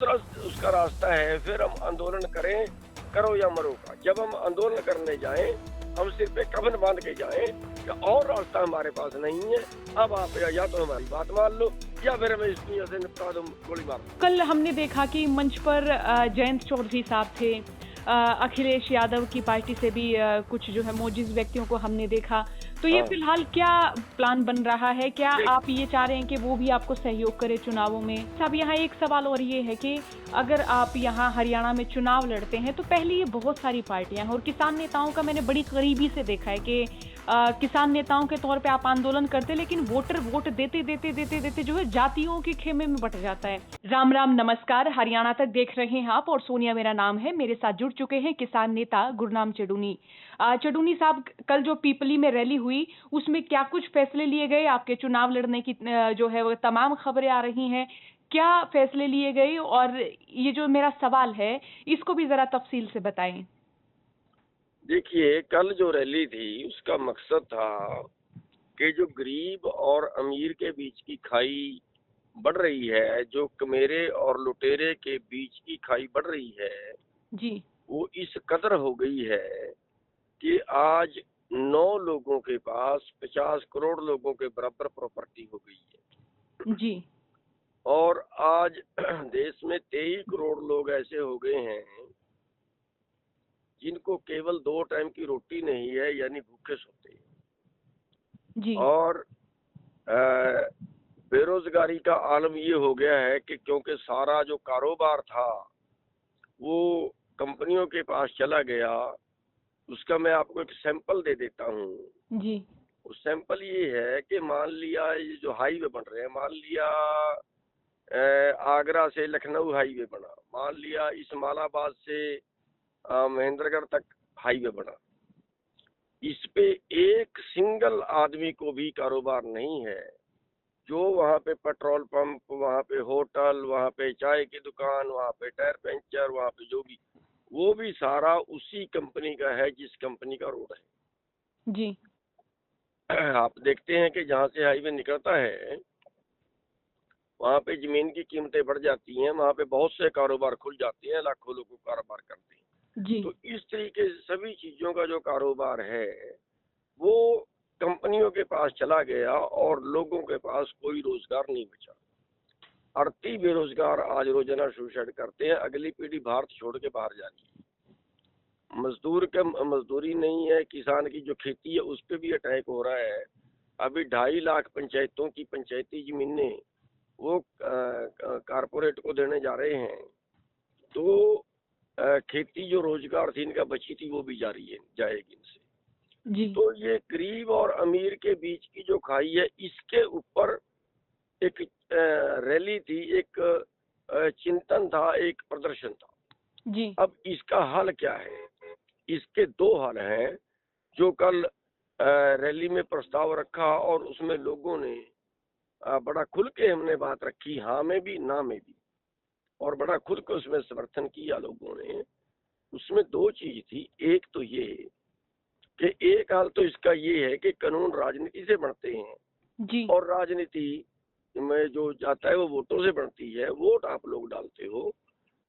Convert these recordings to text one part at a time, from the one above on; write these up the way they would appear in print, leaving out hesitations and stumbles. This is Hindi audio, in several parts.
दूसरा उसका रास्ता है, फिर हम आंदोलन करें, करो या मरो का। जब हम आंदोलन करने जाएं, हम सिर पे कफन बांध के जाएं कि और रास्ता हमारे पास नहीं है, अब आप या तो हमारी बात मान लो या फिर हमें इस दुनिया से निपटा दो, गोली मार दो। कल हमने देखा कि मंच पर जयंत चौधरी साहब थे, अखिलेश यादव की पार्टी से भी कुछ जो है मोजिज व्यक्तियों को हमने देखा। तो ये हाँ, फिलहाल क्या प्लान बन रहा है? क्या देख आप ये चाह रहे हैं कि वो भी आपको सहयोग करे चुनावों में? साहब, यहाँ एक सवाल और ये है कि अगर आप यहाँ हरियाणा में चुनाव लड़ते हैं तो पहले ये बहुत सारी पार्टियां हैं और किसान नेताओं का मैंने बड़ी करीबी से देखा है कि किसान नेताओं के तौर पे आप आंदोलन करते, लेकिन वोटर वोट देते देते देते देते जो है जातियों के खेमे में बट जाता है। राम राम, नमस्कार। हरियाणा तक देख रहे हैं आप और सोनिया मेरा नाम है। मेरे साथ जुड़ चुके हैं किसान नेता गुरनाम चडूनी। चडूनी साहब, कल जो पीपली में रैली हुई उसमें क्या कुछ फैसले लिए गए? आपके चुनाव लड़ने की जो है वो तमाम खबरें आ रही हैं, क्या फैसले लिए गए? और ये जो मेरा सवाल है इसको भी जरा तफसील से बताएं। देखिए, कल जो रैली थी उसका मकसद था कि जो गरीब और अमीर के बीच की खाई बढ़ रही है, जो कमेरे और लुटेरे के बीच की खाई बढ़ रही है, जी। वो इस कदर हो गई है कि आज 9 लोगों के पास 50 करोड़ लोगों के बराबर प्रॉपर्टी हो गई है। जी। और आज देश में 23 करोड़ लोग ऐसे हो गए हैं जिनको केवल 2 टाइम की रोटी नहीं है, यानी भूखे सोते हैं। जी। और बेरोजगारी का आलम ये हो गया है कि क्योंकि सारा जो कारोबार था वो कंपनियों के पास चला गया। उसका मैं आपको एक सैंपल दे देता हूँ। जी। वो सैंपल ये है कि मान लिया ये जो हाईवे बन रहे हैं, मान लिया आगरा से लखनऊ हाईवे बना, मान लिया इस्माइलाबाद से महेंद्रगढ़ तक हाईवे बना। इस पे एक सिंगल आदमी को भी कारोबार नहीं है। जो वहाँ पे पेट्रोल पंप, वहाँ पे होटल, वहाँ पे चाय की दुकान, वहाँ पे टायर पंचर, वहाँ पे जो भी, वो भी सारा उसी कंपनी का है जिस कंपनी का रोड जी। है। आप देखते हैं कि जहाँ से हाईवे निकलता है वहाँ पे जमीन की कीमतें बढ़ जाती हैं, वहाँ पे बहुत से कारोबार खुल जाते हैं, लाखों लोग कारोबार करते हैं। जी। तो इस तरीके से सभी चीजों का जो कारोबार है वो कंपनियों के पास चला गया और लोगों के पास कोई रोजगार नहीं बचा। अड़ती बेरोजगार आज रोजाना सुसाइड करते हैं। अगली पीढ़ी भारत छोड़ के बाहर जा रही है। मजदूर का मजदूरी नहीं है, किसान की जो खेती है उस पर भी अटैक हो रहा है। अभी 2.5 लाख पंचायतों की पंचायती जमीनें वो कारपोरेट को देने जा रहे हैं। तो खेती जो रोजगार थी इनका बची थी वो भी जाएगी इनसे। जी। तो ये गरीब और अमीर के बीच की जो खाई है इसके ऊपर एक रैली थी, एक चिंतन था, एक प्रदर्शन था। जी। अब इसका हल क्या है? इसके 2 हल हैं जो कल रैली में प्रस्ताव रखा और उसमें लोगों ने बड़ा खुल के हमने बात रखी, हाँ में भी ना में भी, और बड़ा खुल के उसमें समर्थन किया लोगों ने। उसमें 2 चीज थी। एक तो ये कि एक हाल तो इसका ये है कि कानून राजनीति से बनते हैं जी। और राजनीति में जो जाता है वो वोटों से बनती है। वोट आप लोग डालते हो।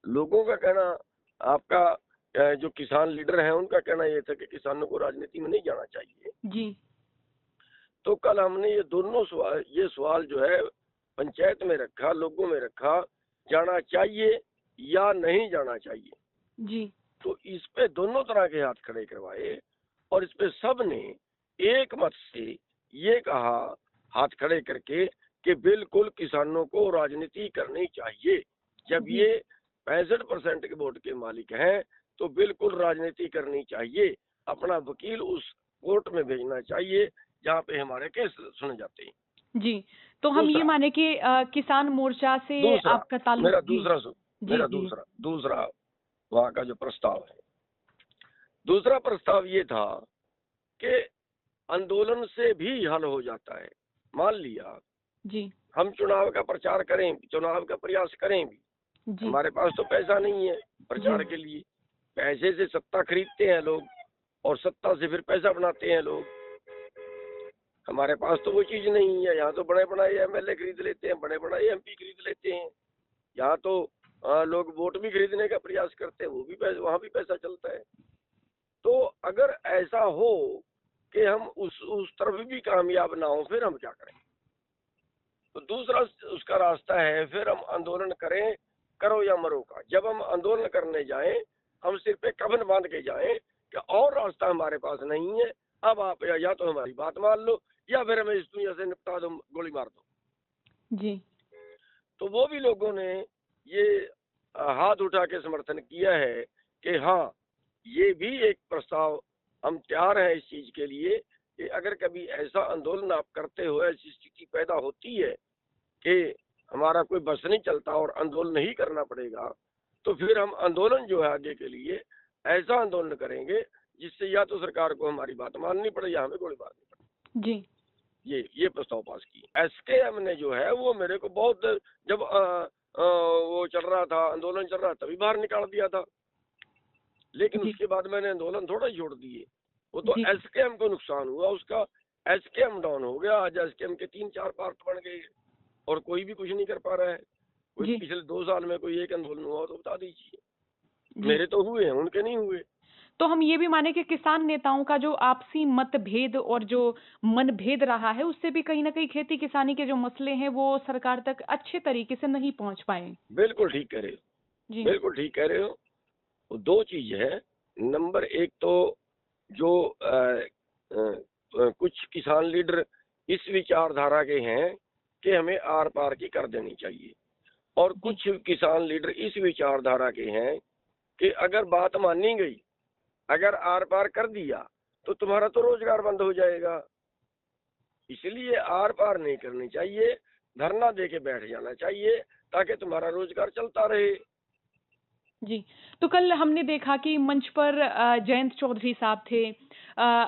लोगों का कहना, आपका जो किसान लीडर है उनका कहना ये था कि किसानों को राजनीति में नहीं जाना चाहिए। जी। तो कल हमने ये सवाल जो है पंचायत में रखा, लोगों में रखा, जाना चाहिए या नहीं जाना चाहिए। जी। तो इस पे दोनों तरह के हाथ खड़े करवाए और इस पे सब ने एक मत से ये कहा, हाथ खड़े करके, कि बिल्कुल किसानों को राजनीति करनी चाहिए। जब जी। ये 65% के वोट के मालिक हैं तो बिल्कुल राजनीति करनी चाहिए। अपना वकील उस कोर्ट में भेजना चाहिए जहाँ पे हमारे केस सुने जाते हैं। जी। तो हम ये दूसरा माने कि किसान मोर्चा से दूसरा आपका ताल्लुक। मेरा जी। दूसरा जी। मेरा जी। दूसरा वहाँ का जो प्रस्ताव है, दूसरा प्रस्ताव ये था कि आंदोलन से भी हल हो जाता है। मान लिया जी। हम चुनाव का प्रचार करें, चुनाव का प्रयास करें भी, जी। हमारे पास तो पैसा नहीं है जी। प्रचार के लिए। पैसे से सत्ता खरीदते हैं लोग और सत्ता से फिर पैसा बनाते हैं लोग। हमारे पास तो वो चीज नहीं है। यहाँ तो बड़े बड़े एमएलए खरीद लेते हैं, बड़े बड़े एमपी खरीद लेते हैं। यहाँ तो लोग वोट भी खरीदने का प्रयास करते हैं, वो भी पैसा, वहां भी पैसा चलता है। तो अगर ऐसा हो कि हम उस तरफ भी कामयाब ना हो, फिर हम क्या करें? तो दूसरा उसका रास्ता है, फिर हम आंदोलन करें, करो या मरो का। जब हम आंदोलन करने जाएं, हम सिर पे कफन बांध के जाएं कि और रास्ता हमारे पास नहीं है, अब आप या तो हमारी बात मान लो या फिर हमें इस दुनिया से निपटा दो, गोली मार दो। जी तो वो भी लोगों ने ये हाथ उठा के समर्थन किया है कि हाँ, ये भी एक प्रस्ताव, हम तैयार हैं इस चीज के लिए कि अगर कभी ऐसा आंदोलन आप करते हो, ऐसी स्थिति पैदा होती है कि हमारा कोई बस नहीं चलता और आंदोलन नहीं करना पड़ेगा, तो फिर हम आंदोलन जो है आगे के लिए ऐसा आंदोलन करेंगे जिससे या तो सरकार को हमारी बात माननी पड़े या हमें गोली मारनी पड़े। जी ये प्रस्ताव पास की। एसकेएम ने जो है वो मेरे को बहुत, जब वो चल रहा था, आंदोलन चल रहा, तभी बाहर निकाल दिया था, लेकिन जी उसके बाद मैंने आंदोलन थोड़ा ही छोड़ दिए। वो तो जी एसकेएम को नुकसान हुआ उसका, एसकेएम डाउन हो गया। आज एसकेएम के 3-4 पार्ट बन गए और कोई भी कुछ नहीं कर पा रहा है। कोई जी पिछले 2 साल में कोई एक आंदोलन हुआ तो बता दीजिए। जी। मेरे तो हुए हैं, उनके नहीं हुए। तो हम ये भी माने कि किसान नेताओं का जो आपसी मतभेद और जो मनभेद रहा है, उससे भी कहीं न कहीं खेती किसानी के जो मसले हैं, वो सरकार तक अच्छे तरीके से नहीं पहुंच पाए। बिल्कुल ठीक कह रहे हो, जी बिल्कुल ठीक कह रहे हो। वो 2 चीज है। नंबर 1 तो जो कुछ किसान लीडर इस विचारधारा के हैं कि हमें आर पार की कर देनी चाहिए, और जी कुछ किसान लीडर इस विचारधारा के हैं कि अगर बात मानी गई, अगर आर पार कर दिया तो तुम्हारा तो रोजगार बंद हो जाएगा, इसलिए आर पार नहीं करनी चाहिए, धरना दे के बैठ जाना चाहिए ताकि तुम्हारा रोजगार चलता रहे। जी। तो कल हमने देखा कि मंच पर जयंत चौधरी साहब थे,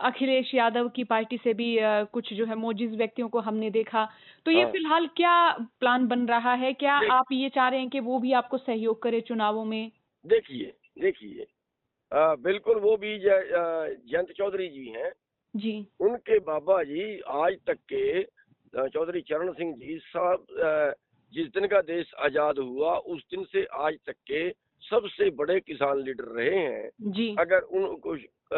अखिलेश यादव की पार्टी से भी कुछ जो है मोजिज़ व्यक्तियों को हमने देखा। तो ये हाँ, फिलहाल क्या प्लान बन रहा है? क्या देख आप ये चाह रहे हैं कि वो भी आपको सहयोग करे चुनावों में? देखिए देखिए बिल्कुल वो भी जयंत चौधरी जी हैं। जी उनके बाबा जी आज तक के चौधरी चरण सिंह जी साहब, जिस दिन का देश आजाद हुआ उस दिन से आज तक के सबसे बड़े किसान लीडर रहे हैं। जी अगर उनको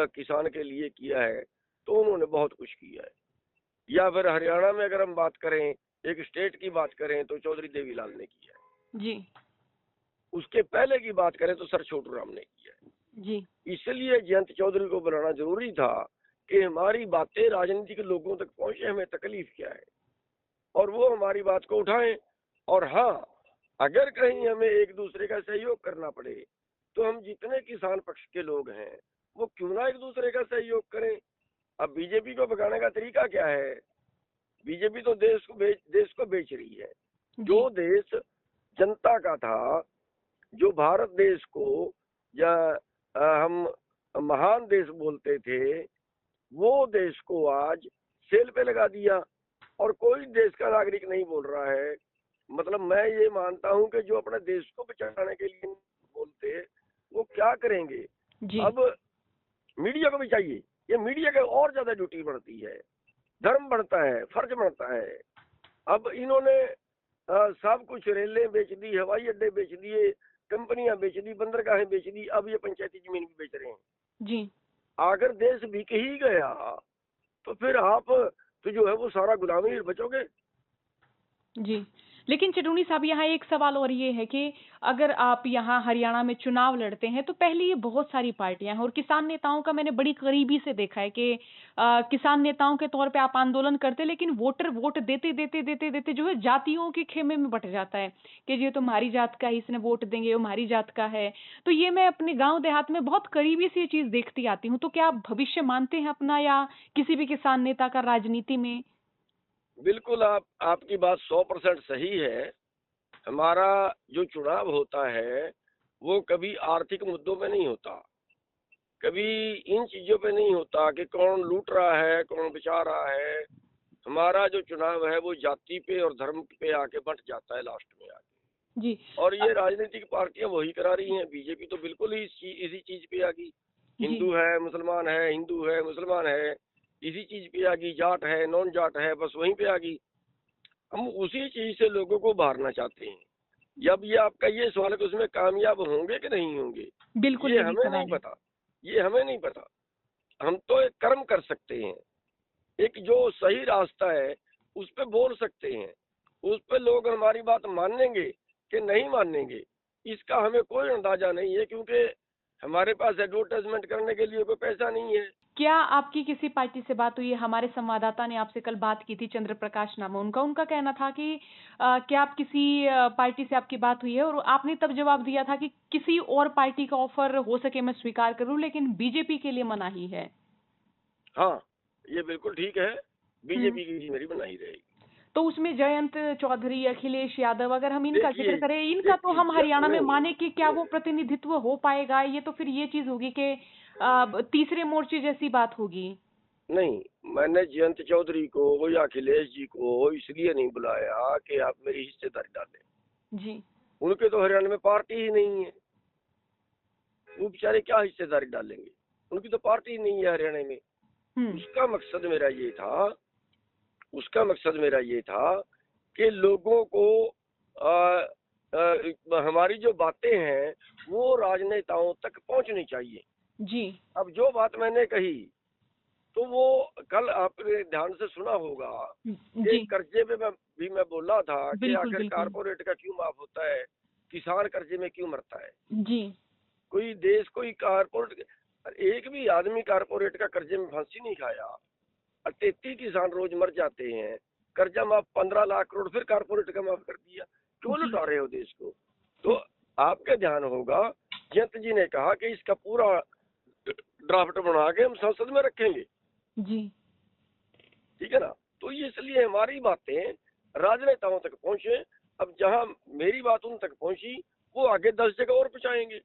किसान के लिए किया है तो उन्होंने बहुत कुछ किया है। या फिर हरियाणा में अगर हम बात करें, एक स्टेट की बात करें, तो चौधरी देवीलाल ने किया है। जी उसके पहले की बात करें तो सर छोटू राम ने किया है। जी इसलिए जयंत चौधरी को बुलाना जरूरी था कि हमारी बातें राजनीतिक लोगों तक पहुंचे, हमें तकलीफ क्या है, और वो हमारी बात को उठाएं। और हाँ, अगर कहीं हमें एक दूसरे का सहयोग करना पड़े तो हम जितने किसान पक्ष के लोग हैं वो क्यों ना एक दूसरे का सहयोग करें। अब बीजेपी को भगाने का तरीका क्या है? बीजेपी तो देश को बेच रही है। जी जो देश जनता का था, जो भारत देश को या हम महान देश बोलते थे, वो देश को आज सेल पे लगा दिया और कोई देश का नागरिक नहीं बोल रहा है। मतलब मैं ये मानता हूं कि जो अपने देश को बचाने के लिए बोलते वो क्या करेंगे। जी अब मीडिया को भी चाहिए, ये मीडिया की और ज्यादा ड्यूटी बढ़ती है, धर्म बढ़ता है, फर्ज बढ़ता है। अब इन्होंने सब कुछ, रेलें बेच दी, हवाई अड्डे बेच दिए, कंपनियां बेच दी, बंदरगाहें बेच दी, अब ये पंचायती जमीन भी बेच रहे हैं। जी अगर देश बिक ही गया तो फिर आप तो जो है वो सारा गुलामी में बचोगे। जी। लेकिन चटूनी साहब, यहाँ एक सवाल और ये है कि अगर आप यहाँ हरियाणा में चुनाव लड़ते हैं, तो पहले ये बहुत सारी पार्टियां हैं और किसान नेताओं का मैंने बड़ी करीबी से देखा है कि किसान नेताओं के तौर पे आप आंदोलन करते हैं, लेकिन वोटर वोट देते जो है जातियों के खेमे में बट जाता है कि ये तो हमारी जात का है, इसने वोट देंगे, ये हमारी जात का है। तो ये मैं अपने गाँव देहात में बहुत करीबी से ये चीज देखती आती हूँ। तो क्या आप भविष्य मानते हैं अपना या किसी भी किसान नेता का राजनीति में? बिल्कुल, आपकी बात 100% सही है। हमारा जो चुनाव होता है वो कभी आर्थिक मुद्दों पे नहीं होता, कभी इन चीजों पे नहीं होता कि कौन लूट रहा है, कौन बचा रहा है। हमारा जो चुनाव है वो जाति पे और धर्म पे आके बंट जाता है लास्ट में आके। जी और ये राजनीतिक पार्टियां वही करा रही हैं। बीजेपी तो बिल्कुल ही इसी चीज पे आ गई। जी हिंदू है मुसलमान है, हिंदू है मुसलमान है, इसी चीज पे आ गई। जाट है नॉन जाट है, बस वहीं पे आ गई। हम उसी चीज से लोगों को बाहरना चाहते हैं। जब ये आपका ये सवाल है कि उसमें कामयाब होंगे कि नहीं होंगे, बिल्कुल ये ये भी हमें सवाल नहीं है। पता, ये हमें नहीं पता। हम तो एक कर्म कर सकते हैं, एक जो सही रास्ता है उस पे बोल सकते हैं, उस पे लोग हमारी बात मानेंगे कि नहीं मानेंगे, इसका हमें कोई अंदाजा नहीं है, क्योंकि हमारे पास एडवर्टाइजमेंट करने के लिए कोई पैसा नहीं है। क्या आपकी किसी पार्टी से बात हुई है? हमारे संवाददाता ने आपसे कल बात की थी, चंद्र प्रकाश नाम है उनका। उनका कहना था कि क्या आप किसी पार्टी से आपकी बात हुई है? और आपने तब जवाब दिया था कि किसी और पार्टी का ऑफर हो सके मैं स्वीकार करूं, लेकिन बीजेपी के लिए मनाही है। हाँ, ये बिल्कुल ठीक है, हम्म। बीजेपी की मेरी बनाई रहेगी। तो उसमें जयंत चौधरी, अखिलेश यादव, अगर हम इनका देखिए जिक्र करें, इनका तो देखिए हम हरियाणा में नहीं माने कि क्या वो प्रतिनिधित्व हो पाएगा? ये तो फिर ये चीज होगी कि तीसरे मोर्चे जैसी बात होगी। नहीं, मैंने जयंत चौधरी को या अखिलेश जी को इसलिए नहीं बुलाया कि आप मेरी हिस्सेदारी डालें। जी। उनके तो हरियाणा में पार्टी ही नहीं है, वो बेचारे क्या हिस्सेदारी डालेंगे, उनकी तो पार्टी ही नहीं है हरियाणा में। हम्म। उसका मकसद मेरा ये था, उसका मकसद मेरा ये था कि लोगों को हमारी जो बातें हैं वो राजनेताओं तक पहुंचनी चाहिए। जी। अब जो बात मैंने कही तो वो कल आपने ध्यान से सुना होगा कि जी। कर्जे में मैं बोला था कि बिल्कुल आखिर बिल्कुल। कारपोरेट का क्यों माफ होता है, किसान कर्जे में क्यों मरता है। जी। कोई देश कोई कारपोरेट, एक भी आदमी कारपोरेट का कर्जे में फांसी नहीं खाया, और 33 किसान रोज मर जाते हैं। कर्जा माफ 15 लाख करोड़ फिर कारपोरेट का माफ कर दिया, क्यों जी। लुटा रहे हो देश को। तो आपका ध्यान होगा, जयंत जी ने कहा कि इसका पूरा ड्राफ्ट बना के हम संसद में रखेंगे, जी। ठीक है ना। तो ये इसलिए हमारी बातें राजनेताओं तक पहुंचे। अब जहां मेरी बात उन तक पहुंची, वो आगे 10 जगह और पहुंचाएंगे।